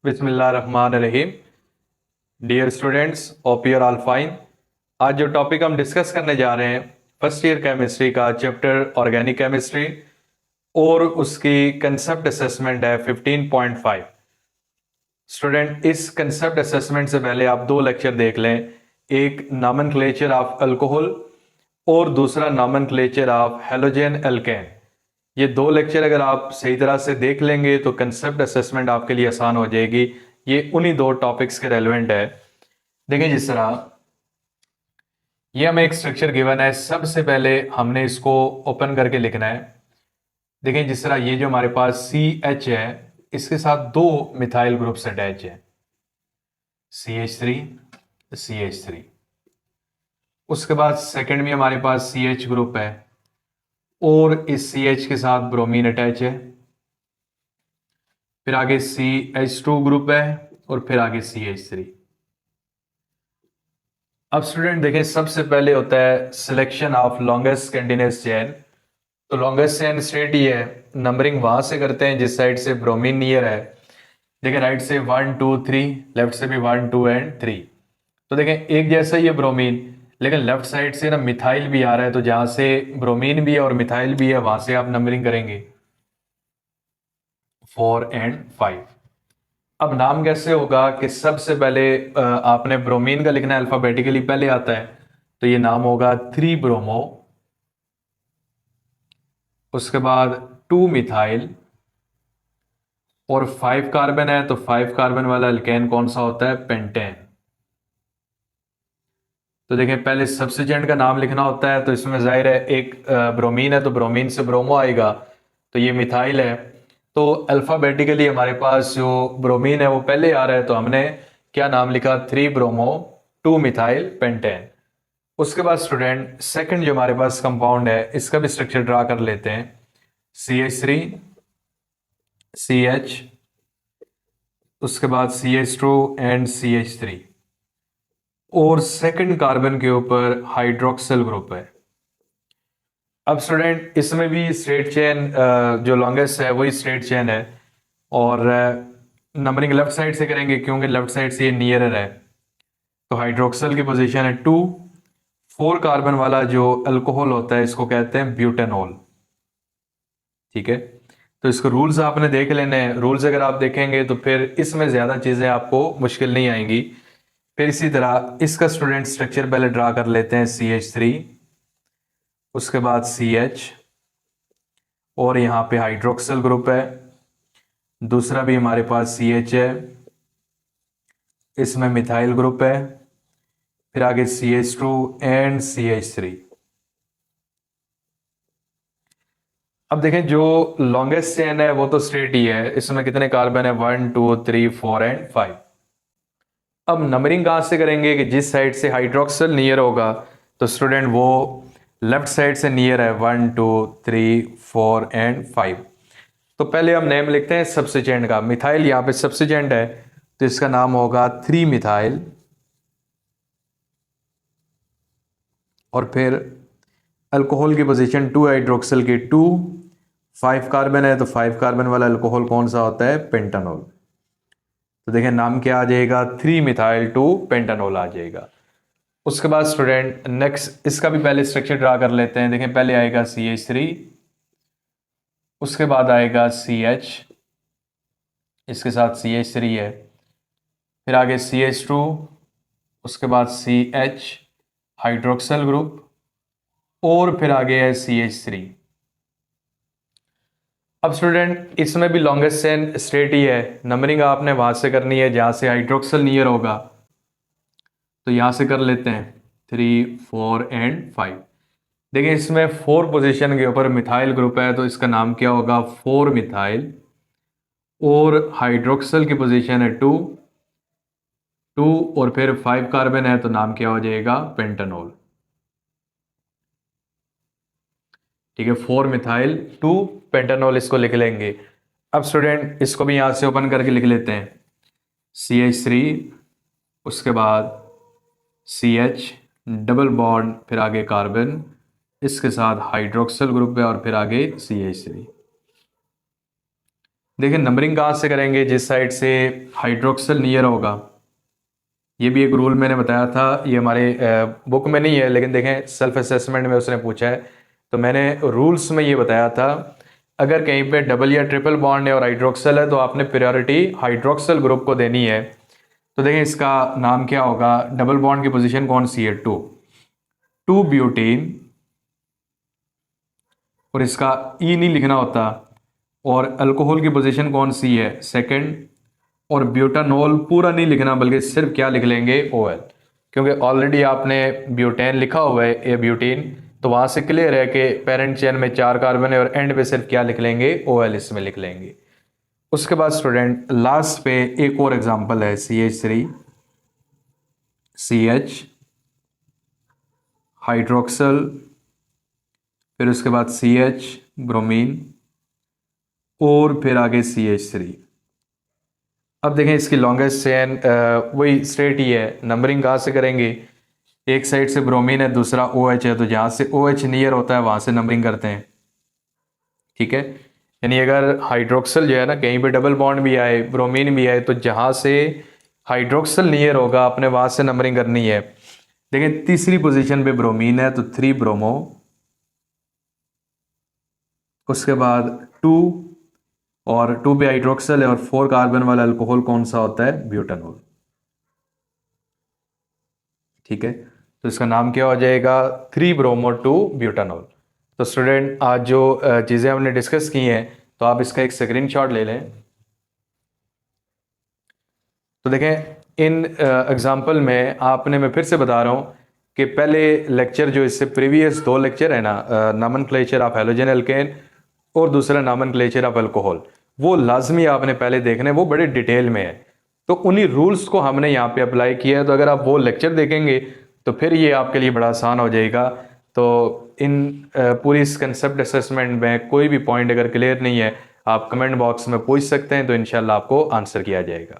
बिस्मिल्लाहिर्रहमानिर्रहीम। Dear students, hope you are all fine. आज जो टॉपिक हम डिस्कस करने जा रहे हैं फर्स्ट ईयर केमिस्ट्री का चैप्टर ऑर्गेनिक केमिस्ट्री और उसकी कंसेप्ट असेसमेंट है 15.5। स्टूडेंट, इस कंसेप्ट असेसमेंट से पहले आप दो लेक्चर देख लें, एक नॉमेनक्लेचर ऑफ अल्कोहल और दूसरा नॉमेनक्लेचर ऑफ हेलोजन एल्केन। ये दो लेक्चर अगर आप सही तरह से देख लेंगे तो कंसेप्ट असेसमेंट आपके लिए आसान हो जाएगी। ये उन्हीं दो टॉपिक्स के रेलेवेंट है। देखें, जिस तरह ये हमें एक स्ट्रक्चर गिवन है, सबसे पहले हमने इसको ओपन करके लिखना है। देखें, जिस तरह ये जो हमारे पास सी एच है, इसके साथ दो मिथाइल ग्रुप्स अटैच है, CH3 CH3। उसके बाद सेकंड में हमारे पास CH ग्रुप है और इस CH के साथ ब्रोमीन अटैच है। फिर आगे CH2 ग्रुप है और फिर आगे CH3। अब स्टूडेंट देखें, सबसे पहले होता है selection of longest continuous chain. तो लॉन्गेस्ट चेन स्ट्रेट ही है, नंबरिंग वहां से करते हैं जिस साइड से ब्रोमीन नियर है। देखें, राइट से 1 2 3, लेफ्ट से भी 1 2 एंड 3। तो देखें, एक जैसा ही है ब्रोमीन, लेकिन लेफ्ट साइड से ना मिथाइल भी आ रहा है, तो जहां से ब्रोमीन भी है और मिथाइल भी है वहां से आप नंबरिंग करेंगे 4 एंड 5। अब नाम कैसे होगा कि सबसे पहले आपने ब्रोमीन का लिखना है, अल्फाबेटिकली पहले आता है, तो ये नाम होगा 3 ब्रोमो। उसके बाद 2 मिथाइल और 5 कार्बन है, तो 5 कार्बन वाला अल्केन कौन सा होता है? पेंटेन। तो देखिए, पहले सब्स्टिट्यूएंट का नाम लिखना होता है, तो इसमें जाहिर है एक ब्रोमीन है तो ब्रोमीन से ब्रोमो आएगा, तो ये मिथाइल है। तो अल्फाबेटिकली हमारे पास जो ब्रोमीन है वो पहले आ रहा है, तो हमने क्या नाम लिखा? 3 ब्रोमो 2 मिथाइल पेंटेन। उसके बाद स्टूडेंट सेकंड जो हमारे पास कंपाउंड है, इसका भी स्ट्रक्चर ड्रा कर लेते हैं। CH3 CH, उसके बाद CH2 एंड CH3 और सेकंड कार्बन के ऊपर हाइड्रोक्सिल ग्रुप है। अब स्टूडेंट इसमें भी स्ट्रेट चेन, जो लॉन्गेस्ट है वही स्ट्रेट चेन है, और नंबरिंग लेफ्ट साइड से करेंगे क्योंकि लेफ्ट साइड से ये नियरर है। तो हाइड्रोक्सिल की पोजीशन है 2। 4 कार्बन वाला जो अल्कोहल होता है इसको कहते हैं ब्यूटेनॉल। ठीक है, तो इसको रूल्स आपने देख लेने हैं। रूल्स अगर आप देखेंगे तो फिर इसमें ज्यादा चीजें आपको मुश्किल नहीं आएंगी। फिर इसी तरह इसका स्टूडेंट स्ट्रक्चर पहले ड्रा कर लेते हैं। CH3, उसके बाद CH और यहां पे हाइड्रोक्सिल ग्रुप है। दूसरा भी हमारे पास CH है, इसमें मिथाइल ग्रुप है। फिर आगे CH2 एंड CH3। अब देखें, जो लॉन्गेस्ट चेन है वो तो स्ट्रेट ही है, इसमें कितने कार्बन है? 1 2 3 4 एंड 5। अब नंबरिंग कहां से करेंगे कि जिस साइड से हाइड्रोक्सिल नियर होगा तो स्टूडेंट वो लेफ्ट साइड से नियर है, 1 2 3 4 एंड 5। तो पहले हम नेम लिखते हैं सब्स्टिट्यूएंट का। मिथाइल यहां पे सब्स्टिट्यूएंट है, तो इसका नाम होगा 3 मिथाइल। और फिर अल्कोहल की पोजीशन 2 हाइड्रोक्सिल की 2। 5 कार्बन है, तो 5 कार्बन वाला अल्कोहल कौन सा होता है? पेंटानॉल। तो देखें, नाम क्या आ जाएगा? 3 मिथाइल 2 पेंटानॉल आ जाएगा। उसके बाद स्टूडेंट नेक्स्ट इसका भी पहले स्ट्रक्चर ड्रा कर लेते हैं। देखें, पहले आएगा CH3, उसके बाद आएगा CH, इसके साथ CH3 है। फिर आगे CH2, उसके बाद CH हाइड्रोक्सिल ग्रुप और फिर आगे है CH3। अब स्टूडेंट इसमें भी लॉन्गेस्ट चेन स्ट्रेट ही है, नंबरिंग आपने वहां से करनी है जहां से हाइड्रोक्सिल नियर होगा, तो यहां से कर लेते हैं 3 4 एंड 5। देखिए, इसमें 4 पोजीशन के ऊपर मिथाइल ग्रुप है, तो इसका नाम क्या होगा? 4 मिथाइल। और हाइड्रोक्सिल की पोजीशन है 2 2 और फिर 5 कार्बन है, तो नाम क्या हो जाएगा? पेंटानॉल। ठीक है, 4 मिथाइल 2 पेंटानॉल इसको लिख लेंगे। अब स्टूडेंट इसको भी यहां से ओपन करके लिख लेते हैं। CH3, उसके बाद CH डबल बॉन्ड, फिर आगे कार्बन, इसके साथ हाइड्रोक्सिल ग्रुप है और फिर आगे CH3। देखिए नंबरिंग कहाँ से करेंगे, जिस साइड से हाइड्रोक्सल नियर होगा। ये भी एक रूल मैंने बताया था, ये हमारे बुक में नहीं है लेकिन देखें सेल्फ असेसमेंट में उसने पूछा है, तो मैंने रूल्स में ये बताया था अगर कहीं पे डबल या ट्रिपल बॉन्ड है और हाइड्रोक्सल है तो आपने प्रायोरिटी हाइड्रोक्सल ग्रुप को देनी है। तो देखें इसका नाम क्या होगा, डबल बॉन्ड की पोजीशन कौन सी है, टू, टू ब्यूटेन, और इसका ई नहीं लिखना होता। और अल्कोहल की पोजीशन कौन सी है, सेकंड। और ब्यूटानॉल पूरा नहीं लिखना बल्कि सिर्फ क्या लिख लेंगे, ओ एल, क्योंकि ऑलरेडी आपने ब्यूटेन लिखा हुआ है, ए ब्यूटीन, तो वहां से क्लियर है कि पेरेंट चेन में 4 कार्बन है और एंड पे सिर्फ क्या लिख लेंगे, ओ एल इसमें लिख लेंगे। उसके बाद स्टूडेंट लास्ट पे एक और एग्जांपल है, CH3 CH हाइड्रोक्सल, फिर उसके बाद CH ब्रोमीन, और फिर आगे CH3। अब देखें इसकी लॉन्गेस्ट चेन वही स्ट्रेट ही है, नंबरिंग कहाँ से करेंगे, एक साइड से ब्रोमीन है दूसरा OH है, तो जहाँ से OH नियर होता है वहाँ से नंबरिंग करते हैं। ठीक है, यानी अगर हाइड्रोक्सल जो है ना कहीं पे डबल बॉन्ड भी आए ब्रोमीन भी आए तो जहाँ से हाइड्रोक्सल नियर होगा अपने वहाँ से नंबरिंग करनी है। देखिए तीसरी पोजीशन पे ब्रोमीन है तो 3 ब्रोमो, उसके बाद 2, और 2 पे हाइड्रोक्सल है और 4 कार्बन वाला अल्कोहल कौन सा होता है, ब्यूटानॉल। ठीक है, तो इसका नाम क्या हो जाएगा, 3 ब्रोमो 2 ब्यूटानॉल। तो स्टूडेंट आज जो चीज़ें हमने डिस्कस की हैं तो आप इसका एक स्क्रीनशॉट ले लें। तो देखें इन एग्जाम्पल में आपने, मैं फिर से बता रहा हूँ कि पहले लेक्चर जो इससे प्रीवियस 2 लेक्चर है ना, नॉमेनक्लेचर ऑफ हैलोजन एल्केन और दूसरा नॉमेनक्लेचर ऑफ अल्कोहल, वो लाजमी आपने पहले देखने, वो बड़े डिटेल में है। तो उन्हीं रूल्स को हमने यहाँ पे अप्लाई किया है, तो अगर आप वो लेक्चर देखेंगे तो फिर ये आपके लिए बड़ा आसान हो जाएगा। तो इन पूरी इस कंसेप्ट असेसमेंट में कोई भी पॉइंट अगर क्लियर नहीं है आप कमेंट बॉक्स में पूछ सकते हैं, तो इंशाल्लाह आपको आंसर किया जाएगा।